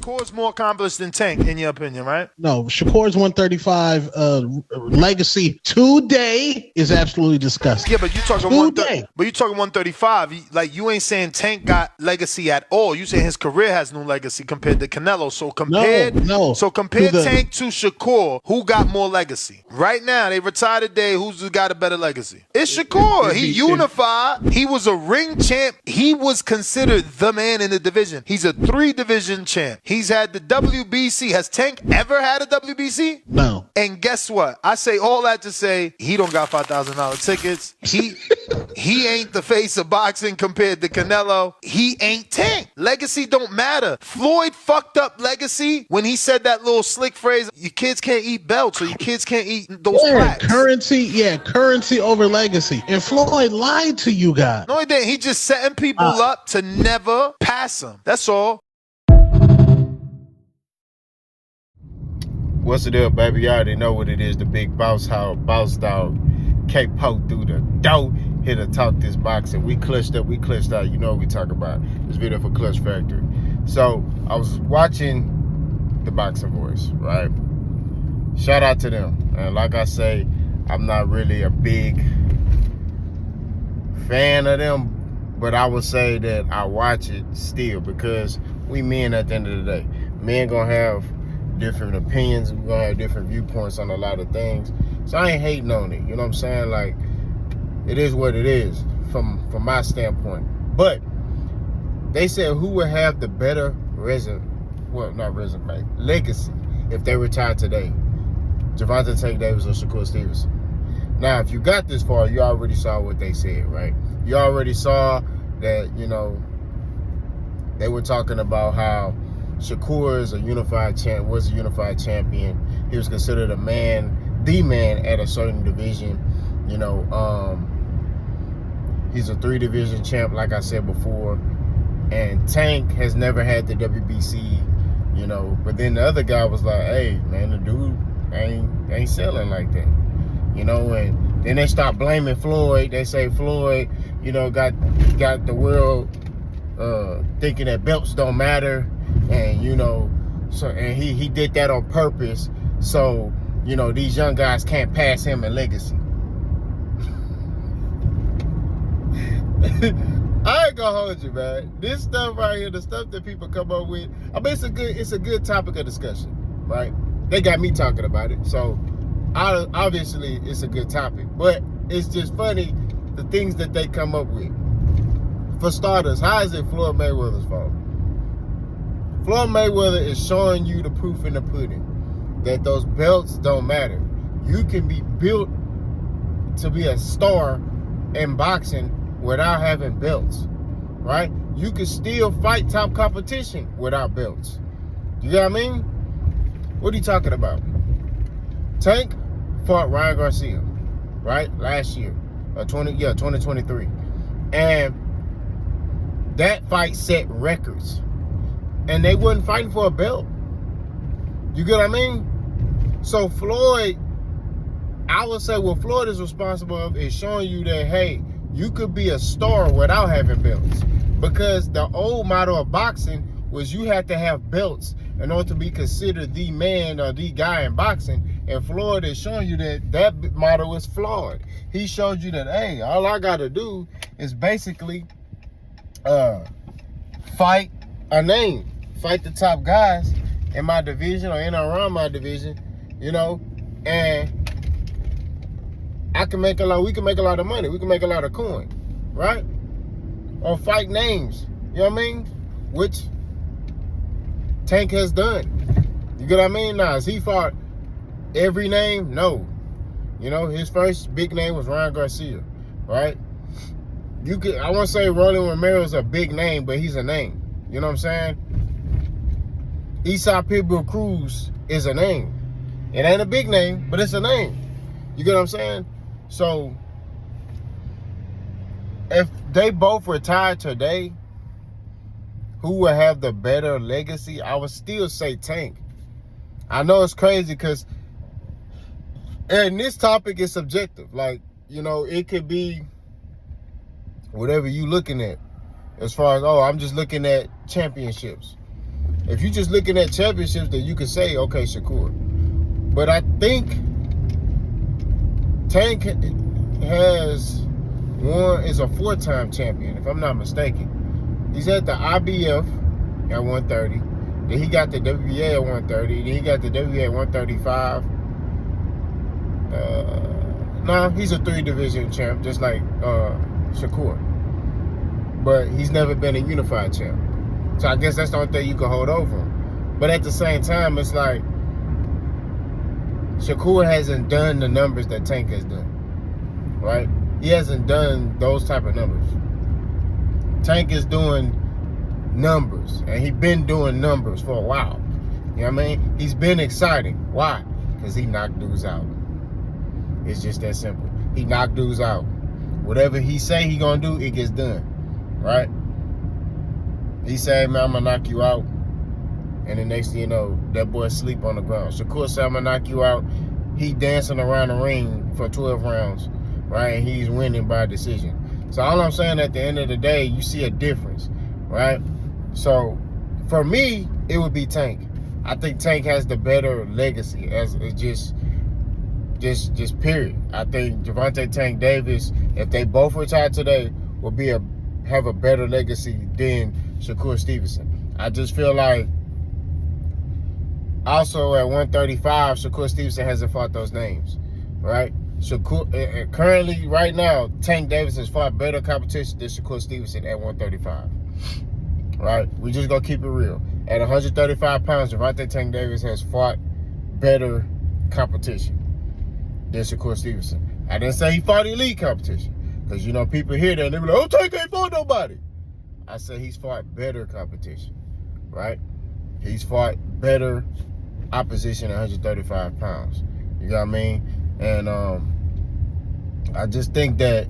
Shakur's more accomplished than Tank, in your opinion, right? No, Shakur's 135 legacy today is absolutely disgusting. Yeah, but you talking but you talking 135. Like you ain't saying Tank got legacy at all. You saying his career has no legacy compared to Canelo. So compare Tank to Shakur, who got more legacy? Right now, they retired today. Who's got a better legacy? It's Shakur. He unified. He was a ring champ. He was considered the man in the division. He's a 3-division champ. He's had the WBC. Has Tank ever had a WBC? No. And guess what? I say all that to say he don't got $5,000 tickets. He ain't the face of boxing compared to Canelo. He ain't Tank. Legacy don't matter. Floyd fucked up legacy when he said that little slick phrase, your kids can't eat belts or your kids can't eat those plaques. Currency over legacy. And Floyd lied to you guys. No, he didn't. He just setting people up to never pass him. That's all. What's the deal, baby? You already know what it is. The big boss dog. K-Po through the dough. Here to talk this boxing. We clutched up. You know what we talk about. This video for Clutch Factory. So, I was watching the Boxing Voice, right? Shout out to them. And like I say, I'm not really a big fan of them, but I would say that I watch it still because we men at the end of the day. Men gonna have different opinions. We're gonna have different viewpoints on a lot of things. So I ain't hating on it. You know what I'm saying? Like, it is what it is from my standpoint. But they said who would have the better legacy if they retired today? Gervonta Tank Davis or Shakur Stevenson? Now, if you got this far, you already saw what they said, right? You already saw that, you know, they were talking about how Shakur is was a unified champion. He was considered the man at a certain division. You know, he's a 3-division champ, like I said before. And Tank has never had the WBC, you know. But then the other guy was like, hey, man, the dude ain't selling like that. You know, and then they start blaming Floyd. They say Floyd, you know, got the world thinking that belts don't matter. And, you know, so and he did that on purpose. So, you know, these young guys can't pass him a legacy. I ain't gonna hold you, man. This stuff right here, the stuff that people come up with, I mean, it's a good topic of discussion, right? They got me talking about it, so obviously it's a good topic. But it's just funny the things that they come up with. For starters, how is it Floyd Mayweather's fault? Floyd Mayweather is showing you the proof in the pudding that those belts don't matter. You can be built to be a star in boxing without having belts, right? You can still fight top competition without belts. You know what I mean? What are you talking about? Tank fought Ryan Garcia, right? Last year, 2023. And that fight set records. And they wasn't fighting for a belt. You get what I mean? So Floyd, I would say what Floyd is responsible of is showing you that, hey, you could be a star without having belts. Because the old motto of boxing was you had to have belts in order to be considered the man or the guy in boxing. And Floyd is showing you that motto is flawed. He showed you that, hey, all I got to do is basically fight a name. Fight the top guys in my division or in or around my division, you know, and we can make a lot of money. We can make a lot of coin, right? Or fight names, you know what I mean? Which Tank has done. You get what I mean? Now, has he fought every name? No. You know, his first big name was Ryan Garcia, right? I won't say Rolling Romero is a big name, but he's a name. You know what I'm saying? Eastside Pitbull Cruz is a name. It ain't a big name, but it's a name. You get what I'm saying? So, if they both retired today, who would have the better legacy? I would still say Tank. I know it's crazy because, and this topic is subjective. Like, you know, it could be whatever you looking at. As far as, I'm just looking at championships. If you're just looking at championships, then you can say, okay, Shakur. But I think Tank is a 4-time champion, if I'm not mistaken. He's at the IBF at 130. Then he got the WBA at 130. Then he got the WBA at 135. No, he's a 3-division champ, just like Shakur. But he's never been a unified champ. So I guess that's the only thing you can hold over him. But at the same time, it's like Shakur hasn't done the numbers that Tank has done, right? He hasn't done those type of numbers. Tank is doing numbers, and he's been doing numbers for a while. You know what I mean? He's been exciting. Why? Because he knocked dudes out. It's just that simple. He knocked dudes out. Whatever he say he gonna do, it gets done, right? He said, man, I'm gonna knock you out. And the next thing you know, that boy sleep on the ground. Shakur said, I'm gonna knock you out. He dancing around the ring for 12 rounds, right? And he's winning by decision. So all I'm saying, at the end of the day, you see a difference, right? So for me, it would be Tank. I think Tank has the better legacy as just period. I think Gervonta Tank Davis, if they both retire today, will have a better legacy than Shakur Stevenson. I just feel like also at 135, Shakur Stevenson hasn't fought those names, right? Shakur currently, right now, Tank Davis has fought better competition than Shakur Stevenson at 135, right? We just gonna keep it real. At 135 pounds, Gervonta Tank Davis has fought better competition than Shakur Stevenson. I didn't say he fought elite competition, because you know people hear that and they be like, "Oh, Tank ain't fought nobody." I said he's fought better competition, right? He's fought better opposition at 135 pounds. You know what I mean? And I just think that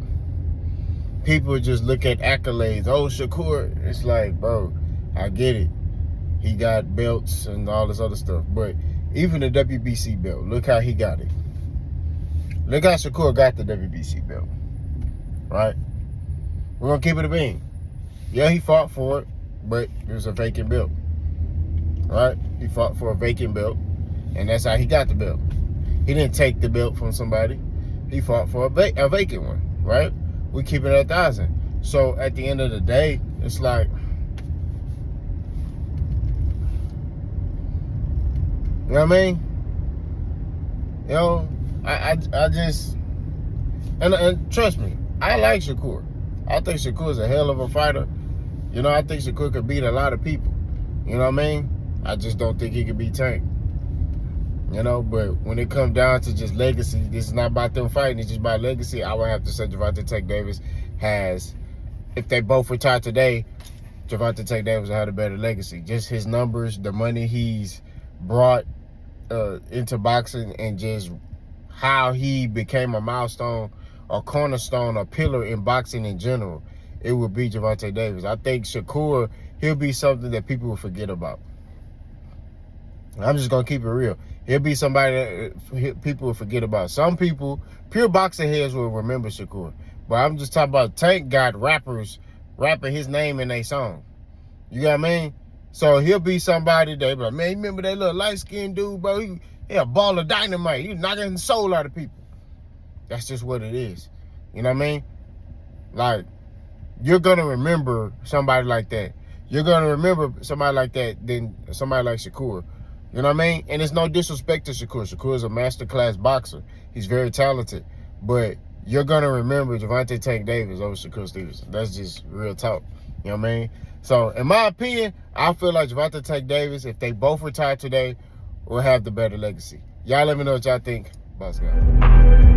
people just look at accolades. Oh, Shakur. It's like, bro, I get it. He got belts and all this other stuff. But even the WBC belt, look how he got it. Look how Shakur got the WBC belt, right? We're going to keep it a bean. Yeah, he fought for it, but it was a vacant belt, right? He fought for a vacant belt, and that's how he got the belt. He didn't take the belt from somebody. He fought for a vacant one, right? We keep it at 1,000. So at the end of the day, it's like, you know what I mean? You know, I just, and trust me, I like Shakur. I think Shakur's a hell of a fighter. You know, I think Shakur could beat a lot of people. You know what I mean? I just don't think he could beat Tank. You know, but when it comes down to just legacy, this is not about them fighting, it's just about legacy. I would have to say Gervonta Tank Davis has, if they both retire today, Gervonta Tank Davis will have a better legacy. Just his numbers, the money he's brought into boxing, and just how he became a milestone, a cornerstone, a pillar in boxing in general, it would be Gervonta Davis. I think Shakur, he'll be something that people will forget about. I'm just going to keep it real. He'll be somebody that people will forget about. Some people, pure boxing heads, will remember Shakur. But I'm just talking about Tank got rappers rapping his name in their song. You know what I mean? So he'll be somebody that, like, man, you remember that little light-skinned dude, bro? He a ball of dynamite. He knocking the soul out of people. That's just what it is. You know what I mean? Like, you're going to remember somebody like that. You're going to remember somebody like that than somebody like Shakur. You know what I mean? And it's no disrespect to Shakur. Shakur is a masterclass boxer. He's very talented. But you're going to remember Gervonta Tank Davis over Shakur Stevenson. That's just real talk. You know what I mean? So, in my opinion, I feel like Gervonta Tank Davis, if they both retire today, will have the better legacy. Y'all let me know what y'all think. Boss guy.